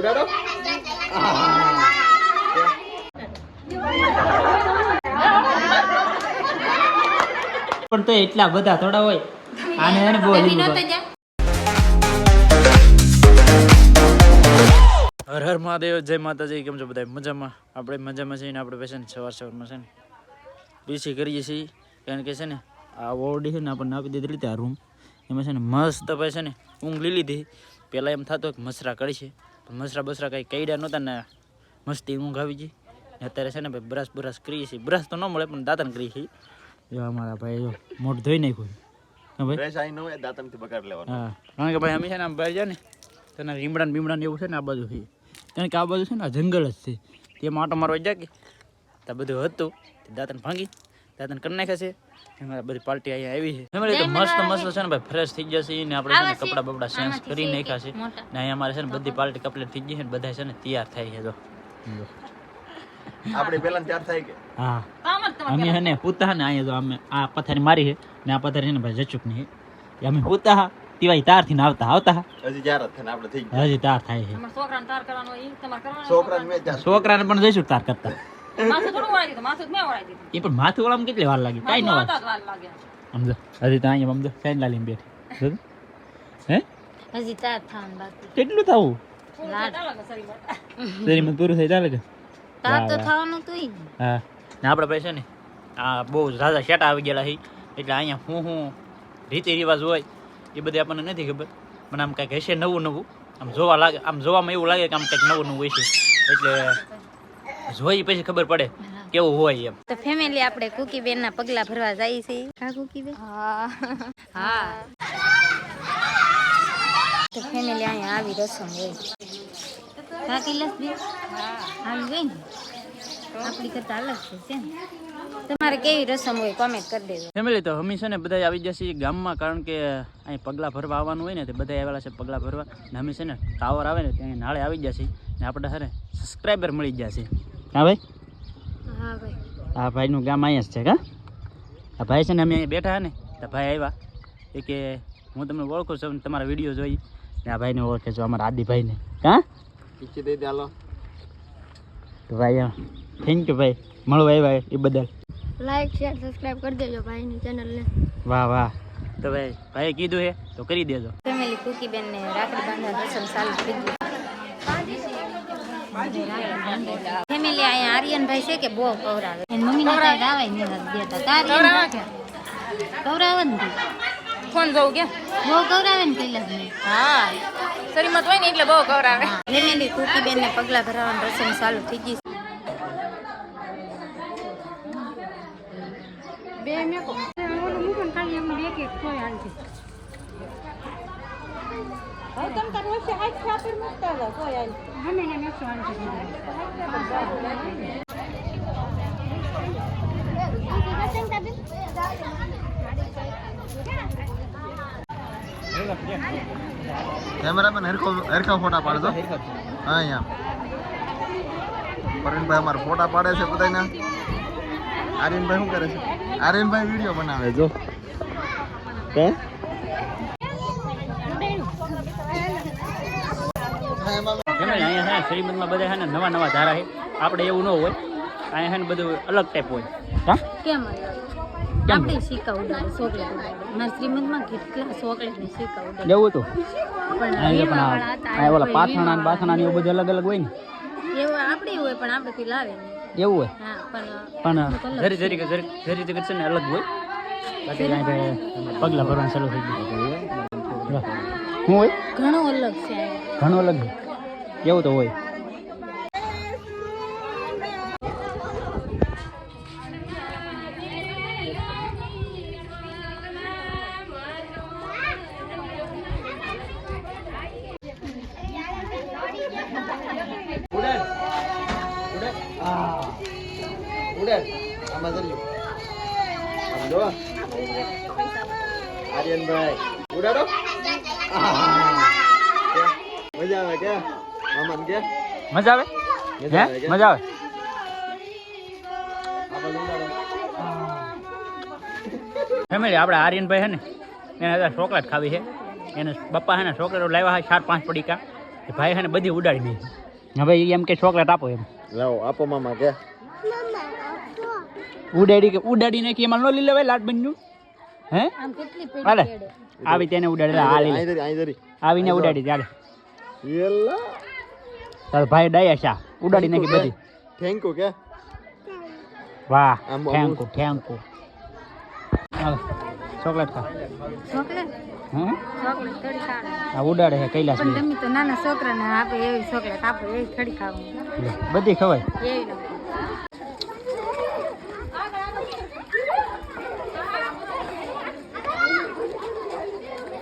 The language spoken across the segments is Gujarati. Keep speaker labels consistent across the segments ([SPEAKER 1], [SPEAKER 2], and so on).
[SPEAKER 1] ઉડાડો.
[SPEAKER 2] પણ તો એટલા બધા થોડા હોય આને એને બોલી હર હર મહાદેવ, જય માતાજી. કેમ છો બધા? મજામાં? આપણે મજામાં છીએ ને આપણે પેશન સવારમાં છે ને બીસી કરીએ છીએ. કારણ કે છે ને આ ઓરડી છે ને આપણને આપી દીધી રીતે આ રૂમ એમાં છે ને મસ્ત ભાઈ છે ને ઊંઘ લઈ લીધી. પહેલાં એમ થતો કે મસરા કરી છે પણ મસરા બસરા કંઈ કઈડ્યા નહોતા ને મસ્તી ઊંઘ આવી ગઈ. અત્યારે છે ને ભાઈ બ્રશ કરીએ છીએ. બ્રશ તો ન મળે પણ દાંતણ કરીએ છીએ. જો અમારા ભાઈ જો મોઢ ધોઈ નાખ્યું. હા ભાઈ,
[SPEAKER 1] દાંતણથી બગાડ લેવાનો.
[SPEAKER 2] હા, કારણ કે ભાઈ અમે છે ને આમ બહાર જાય ને તેના રીમડા બીમડા એવું છે ને આ બાજુ છે. કારણ કે આ બાજુ છે ને આ જંગલ જ છે. તેમાં આટો મારવા જાય કે ત્યાં બધું હતું દાંતણ ભાંગી દાંતણ કરી નાખ્યા છે. એમાં બધી પાર્ટી અહીંયા આવી છે. ફેમિલી તો મસ્ત છે ને ભાઈ, ફ્રેશ થઈ જશે ને આપણે છે ને કપડા બપડા ચેન્જ કરી નાખ્યા છે ને અહીંયા અમારે છે ને બધી પાર્ટી કમ્પ્લીટ થઈ ગઈ છે ને બધા છે ને તૈયાર થાય છે. જો
[SPEAKER 1] આપણે પહેલા તૈયાર થાય કે
[SPEAKER 2] હા અમે છે ને પૂતા ને અહીંયા જો અમે આ પથારી મારી છે ને આ પથારી છે ને ભાઈ જચુક ની છે. અમે પૂતા તીવાય તાર થી આવતા
[SPEAKER 1] હજી ચાર જ થાય આપણે થઈ ગયા.
[SPEAKER 2] હજી તાર થાય છે.
[SPEAKER 3] છોકરાને તાર કરવાનો ઈ તમારે કરવાનો.
[SPEAKER 2] છોકરાને પણ જઈશું તાર કરતા.
[SPEAKER 3] માથું થોડું વળાઈ દીધું, માથું જ મેં વળાઈ દીધું.
[SPEAKER 2] એ પણ માથું વાળામાં કેટલી વાર લાગી? કાઈ ન વાર
[SPEAKER 3] લાગે.
[SPEAKER 2] સમજો હજી તો અહીંયા સમજો ફેન લાલીને બેઠી. હે
[SPEAKER 3] હજી તાર થાન બાકી.
[SPEAKER 2] કેટલું થવું?
[SPEAKER 3] લાડ
[SPEAKER 2] શરીરમાં પૂરું થઈ ચાલે કે
[SPEAKER 3] તાર તો થવાનું તું.
[SPEAKER 2] હા ને આપણે ભાઈ છે ને આ બહુ ઝાઝા શેટા આવી ગયેલા છે એટલે અહીંયા હું રીતિ રિવાજ હોય એ બધી આપણને નથી ખબર. મને આમ કંઈક હશે નવું આમ જોવા લાગે, આમ જોવામાં એવું લાગે કે આમ કંઈક નવું હોય છે એટલે જોઈ પછી ખબર પડે કેવું હોય એમ.
[SPEAKER 3] તો ફેમિલી આપણે કુકી બેન ના પગલા ભરવા જઈએ છીએ. હા કુકી બેન. હા તો ફેમિલી અહીંયા આવી રસમ હોય. હા કિલસ બેન. આવી ગઈ ને આપણી કરતા અલગ છે ને. તમારે કેવી રસમ હોય કોમેન્ટ કરી દેજો.
[SPEAKER 2] ફેમિલી તો અમે છે ને બધા આવી જશે ગામમાં, કારણ કે અહીં પગલા ભરવા આવવાનું હોય ને તે બધા આવેલા છે પગલા ભરવા. ને અમે છે ને ટાવર આવે ને ત્યાં નાળે આવી જશે ને આપણે છે ને સબસ્ક્રાઈબર મળી જશે. હા ભાઈ?
[SPEAKER 3] હા ભાઈ.
[SPEAKER 2] આ ભાઈનું ગામ અહીંયા જ છે કા? આ ભાઈ છે ને અમે અહીંયા બેઠા ને તો ભાઈ આવ્યા એ કે હું તમને ઓળખું છું, તમારા વિડીયો જોઈ ને આ ભાઈને ઓળખે છો, અમારા આદિભાઈને. હા
[SPEAKER 1] પીછી દઈ દે હાલો.
[SPEAKER 2] તો ભાઈ થેન્ક યુ ભાઈ, મળવા આવ્યા એ બદલ.
[SPEAKER 3] લાઈક શેર સબસ્ક્રાઇબ કરી દેજો ભાઈની ચેનલને.
[SPEAKER 2] વાહ વાહ. તો ભાઈએ કીધું હે તો કરી દેજો.
[SPEAKER 3] ફેમિલી કુકી બેન ને રાખડી બાંધવા રસમ ચાલુ થઈ ગઈ. ફેમિલી અહીંયા આર્યનભાઈ છે કે બહુ કવરાવે. એની મમ્મીને કાંઈ આવે નહીં દેતા. તારે કવરાવે ને ફોન જોઉં કે બહુ કવરાવે ને કૈલાસભાઈ. હા શરીમત હોય ને એટલે બહુ કવરાવે. ફેમિલી કુકી બેન ને પગલા ભરાવાની રસમ ચાલુ થઈ ગઈ. બે મેકો ઓલું મુકન ખાલી એમ બે કે કોઈ હાલતી. હવે તમ તાર વર્ષે આજ ખાતર મુકતા હતા કોઈ હાલ. ગમે ને મેકો હાલતી.
[SPEAKER 1] કેમેરા પર હરખા ફોટા પાડજો. હા અહીંયા પરવીનભાઈ અમારા ફોટા પાડે છે બધાના. આર્યનભાઈ શું કરે છે? આર્યનભાઈ વિડીયો બનાવે જો. હે
[SPEAKER 2] અહીંયા છે શ્રીમંતમાં બધા છે ને નવા ધારા છે. આપણે એવું ન હોય, અહીંયા છે ને બધું અલગ ટાઈપ હોય. હા
[SPEAKER 3] કેમ આપણે સિક્કા ઉડાડે, ચોકલેટ ઉડાડે. મારા શ્રીમંતમાં કેટલા ચોકલેટની સિક્કા ઉડાડે.
[SPEAKER 2] એવું હતું પણ ઓલા પાથરણા બાથરણા એવું બધું અલગ અલગ હોય ને.
[SPEAKER 3] એવું આપણે હોય પણ આપણે થી લાવે નહીં.
[SPEAKER 2] એવું હોય
[SPEAKER 3] હા
[SPEAKER 2] પણ જરી છે ને અલગ હોય. બાકી કાંઈ પગલા ભરવાનું ચાલુ થઈ ગયું. શું હોય?
[SPEAKER 3] ઘણું અલગ છે.
[SPEAKER 2] ઘણું અલગ છે એવું તો હોય.
[SPEAKER 1] આર્યનભાઈ ઉડાડો. મજા આવે કે મામા કે
[SPEAKER 2] મજા આવે? મજા આવે. ફેમિલી આપણે આર્યનભાઈ છે ને એને ચોકલેટ ખાવી છે. એને પપ્પા છે ને ચોકલેટો લાવ્યા છે 4-5 પડીકા ભાઈ છે ને બધી ઉડાડી દીધી. હવે એમ કે ચોકલેટ આપો એમ.
[SPEAKER 1] લાવો આપો મામા કે
[SPEAKER 2] ઉડાડી નાખી એમાં નો લઈ લેવાય લાટ બન્યું હે હાલે આવી તેને ઉડાડેલા હાલી આવીને ઉડાડી ચાલે તાર ભાઈ ડાયા શા ઉડાડી નાખી બધી.
[SPEAKER 1] થેન્ક યુ કે
[SPEAKER 2] વાહ થેન્ક યુ હાલો ચોકલેટ ખા.
[SPEAKER 3] ચોકલેટ
[SPEAKER 2] હે
[SPEAKER 3] ચોકલેટ થોડી ખાવાની.
[SPEAKER 2] આ ઉડાડે છે કૈલાસ
[SPEAKER 3] પણ તમે તો નાના છોકરાને આપે એવી ચોકલેટ આપો એવી થોડી ખાવાની.
[SPEAKER 2] બધી ખવાય.
[SPEAKER 3] એવી ન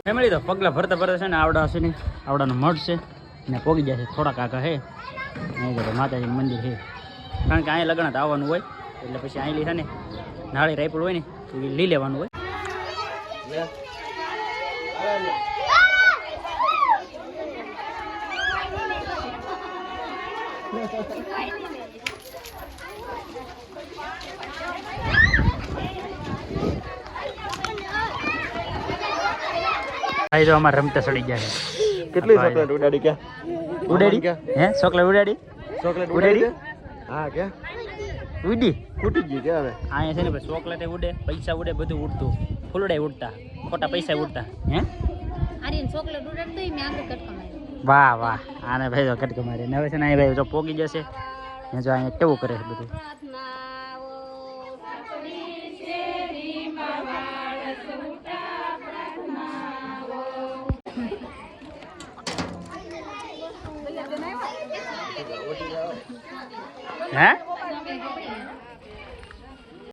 [SPEAKER 2] ફેમિલી તો પગલા ભરતા ભરતા છે ને આવડા હશે ને આવડાનો મઠ છે ને પોગી જશે થોડાક આગળ છે અહીં તો માતાજીનું મંદિર છે કારણ કે અહીંયા લગ્ન આવવાનું હોય એટલે પછી અહીં લીધા ને નાળી રાયપુર હોય ને એ લઈ લેવાનું હોય. ભાઈ જો અમારે રમતા ચડી ગયા છે.
[SPEAKER 1] કેટલી ચોકલેટ ઉડાડી કે
[SPEAKER 2] ઉડાડી હે ચોકલેટ ઉડાડી
[SPEAKER 1] ચોકલેટ
[SPEAKER 2] ઉડાડી?
[SPEAKER 1] હા કે
[SPEAKER 2] ઉડી
[SPEAKER 1] ફૂટી ગઈ કે હવે
[SPEAKER 2] અહીંયા છે ને ભાઈ ચોકલેટ ઉડે પૈસા ઉડે બધું ઉડતું ફૂલડાય ઉડતા ખોટા પૈસા ઉડતા હે
[SPEAKER 3] આર્યન ચોકલેટ ઉડાડતો મેં આગળ કટકા મારી.
[SPEAKER 2] વાહ વાહ આને ભાઈ તો કટકે મારે ને હવે છે ને અહીં ભાઈ જો પોગી જશે ને જો અહીંયા કેવું કરે છે બધું. હે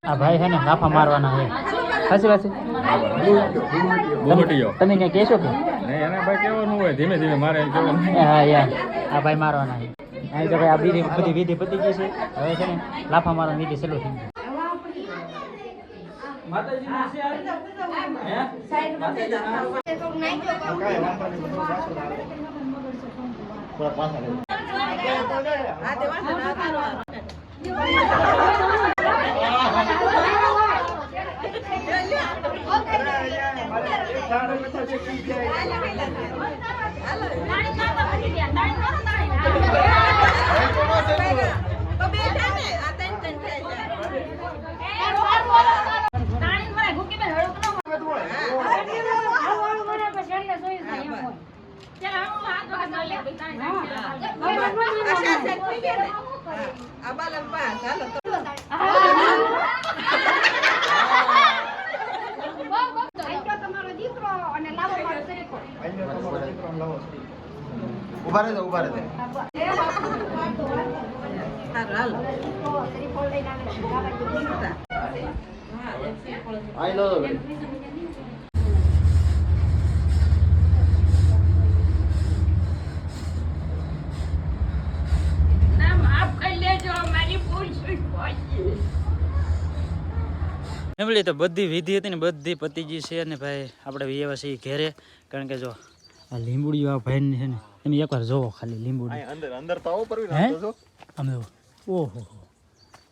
[SPEAKER 2] આ ભાઈ છે ને લાફા મારવાના છે સાચી વાત છે. તમે ક્યાં કહેશો કે
[SPEAKER 4] એને ભાઈ કેવાનું હોય ધીમે ધીમે મારે કેવાનું.
[SPEAKER 2] હા યાર આ ભાઈ મારવાના છે. અહીં તો ભાઈ આ બધી વિધિ પતી ગઈ છે હવે છે ને લાફા મારવાની વિધિ શરૂ થઈ ગઈ.
[SPEAKER 1] ઉભા રહેજો ઉભા રહેજો આઈ લો
[SPEAKER 2] ફેમિલી તો બધી વિધિ હતી ને બધી પતી ગઈ છે અને ભાઈ આપણે વ્યવા છીએ ઘેરે કારણ કે જો આ લીંબુડી આ ભાઈ છે ને તમે એકવાર જોવો ખાલી લીંબુડી
[SPEAKER 1] અંદર અંદર તો આવો પરવી
[SPEAKER 2] હે
[SPEAKER 1] નાખો છો
[SPEAKER 2] આમ જો ઓહો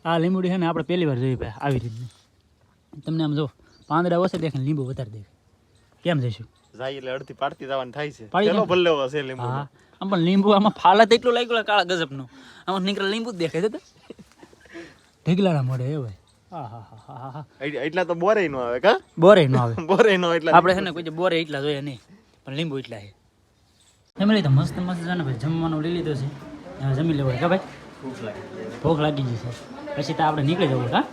[SPEAKER 2] આ લીંબુડી છે ને આપણે પહેલી વાર જોઈ ભાઈ આવી રીતની તમને આમ જો પાંદડા ઓછે દેખાય લીંબુ વધારે દેખાય કેમ જઈશું
[SPEAKER 1] જાય એટલે અડધી પાડતી જવાનું થાય છે
[SPEAKER 2] પાડી
[SPEAKER 1] ચલો
[SPEAKER 2] જાય.
[SPEAKER 1] ભલે હશે લીંબુ
[SPEAKER 2] હા આમ પણ લીંબુ આમાં ફાલા તો એટલું લાગ્યું કાળા ગજબનું આમાં નીકળે લીંબુ જ દેખાય છે ઢીગલાના મળે એ ભાઈ હા હા હા હા હા
[SPEAKER 1] એટલા તો બોરે નો આવે કા
[SPEAKER 2] બોરે નો આવે
[SPEAKER 1] બોરે નો એટલા
[SPEAKER 2] આપણે છે ને કોઈ બોરે એટલા જોઈએ નહીં પણ લીંબુ એટલા છે ફેમિલી તો મસ્ત મસ્ત છે ને ભાઈ જમવાનું લઈ લીધો છે હવે જમી લેવું કે ભાઈ ભૂખ લાગી ગઈ છે પછી તો આપણે નીકળી જવું હા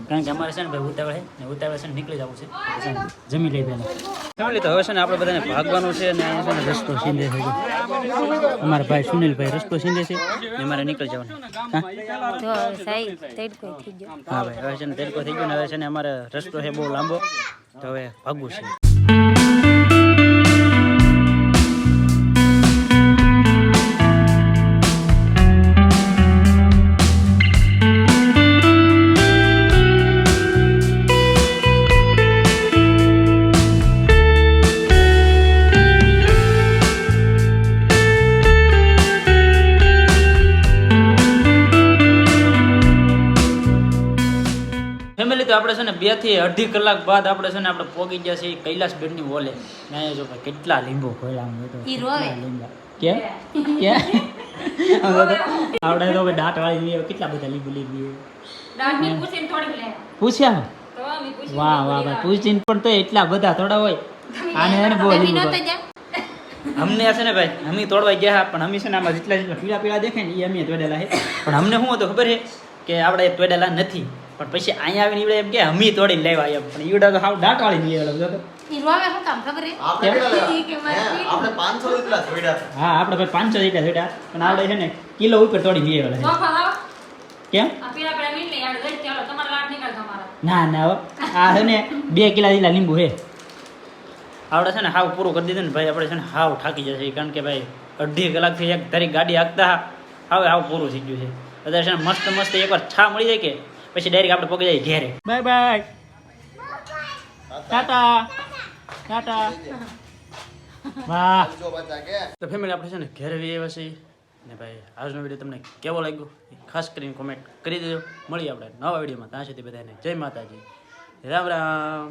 [SPEAKER 2] કારણ કે અમારે છે ને ભાઈ ઉતાવળ છે ને ઉતાવળ છે ને નીકળી જવું છે પછી જમી લઈ પહેલાં ફેમિલી તો હવે છે ને આપણે બધાને ભાગવાનું છે અને અહીંયા છે ને રસ્તો સીંધે છે અમારા ભાઈ સુનિલભાઈ રસ્તો સીંધે છે ને અમારે નીકળી જવાનું હા
[SPEAKER 3] જો સાઈ તેડકો થઈ ગયો.
[SPEAKER 2] હા ભાઈ હવે છે ને તેલકો થઈ ગયો ને હવે છે ને અમારે રસ્તો છે બહુ લાંબો તો હવે ભાગવું છે. ફેમિલી તો આપણે છે ને 2 થી 2.5 કલાક બાદ આપણે છે ને આપણે પોગી ગયા છીએ કૈલાસગઢની ઓલે. ને અહીંયા જો ભાઈ કેટલા લીંબુ ખોયલા હોય તો
[SPEAKER 3] ઈ રોવે.
[SPEAKER 2] કે આવડે તો દાંત વાળી કેટલા બધા લીંબુ લીધી પૂછ્યા વાહ વાહ ભાઈ પૂછીને પણ તો એટલા બધા થોડા હોય આને એને બહુ
[SPEAKER 3] તમે
[SPEAKER 2] લીંબુ
[SPEAKER 3] નહોતા જા?
[SPEAKER 2] અમને છે ને ભાઈ અમે તોડવા ગયા પણ અમે છે ને આમાં જેટલા પીળા પીળા દેખાય ને એ અમે તોડેલા છે પણ અમને શું હતું ખબર છે કે આપણે તોડેલા નથી પણ પછી અહીંયા આવીને ઈવડે એમ કે અમે તોડીને લેવા એમ પણ ઈવડા તો હાવ દાંત વાળી લઈ આવ્યો તો
[SPEAKER 3] ઈ રોવે શું કામ ખબર હે?
[SPEAKER 1] આપણે કેટલા લેવા?
[SPEAKER 3] ઈ કે મારે
[SPEAKER 1] હે? આપણે 500 જેટલા છોડ્યા છે.
[SPEAKER 2] હા આપણે ભાઈ 500 જેટલા જોડ્યા પણ આપણે છે ને કિલો ઉપર તોડી લઈ આવેલા છે કેમ ના ના હો. આ છે ને 2 કિલા જેટલા લીંબુ છે આપણે છે ને હાવ પૂરું કરી દીધું ને ભાઈ આપણે છે ને હાવ થાકી જશે કારણ કે ભાઈ 2.5 કલાકથી એક તારી ગાડી હાંકતા હવે હાવ પૂરું થઈ ગયું છે અત્યારે છે ને મસ્ત મસ્ત એકવાર છા મળી જાય કે પછી ડાયરેક્ટ આપણે પગી જાય ઘેરે બાય બાય ટાટા ટાટા વાહ
[SPEAKER 1] જો બચા કે
[SPEAKER 2] તો ફેમિલી આપણે છે ને ઘેરે આવી આવ્યા છીએ ને ભાઈ આજનો વિડીયો તમને કેવો લાગ્યો એ ખાસ કરીને કોમેન્ટ કરી દેજો મળીએ આપણે નવા વિડીયોમાં ત્યાં સુધી બધાને જય માતાજી રામ રામ